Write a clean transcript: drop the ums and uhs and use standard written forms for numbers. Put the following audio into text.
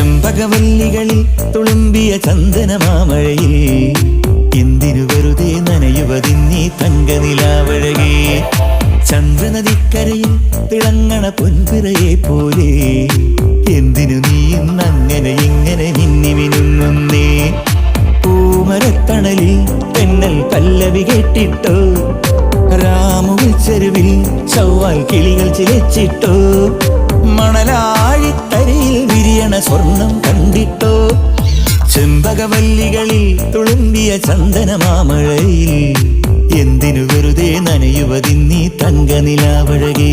ചെമ്പകവല്ലികളിൽ തുളുമ്പിയ ചന്ദനമാമഴയിൽ എന്തിനു വെറുതെ നനയുവതിന്നീ തങ്കനിലാവഴകേ. ചന്ദ്രനദിക്കരയിൽ തിളങ്ങണ പൊൻപിറയെ പോലെ എന്തിനു നീ ഇന്നങ്ങനെ ഇങ്ങനെ മിന്നി മിനുങ്ങുന്നേ. പൂമരത്തണലിൽ തെന്നൽ പല്ലവി കേട്ടിട്ടോ, രാമുവിൽ ചെരുവിൽ ചൊവ്വാൽ കിളികൾ ചിലച്ചിട്ടോ, മണലാഴിത്തരയിൽ വിരിയണ സ്വർണം കണ്ടിട്ടോ. ചെമ്പകവല്ലികളിൽ തുളുമ്പിയ ചന്ദനമാമഴയിൽ എന്തിനു വെറുതെ നനയുവതിന്നീ തങ്കനിലാവഴകേ.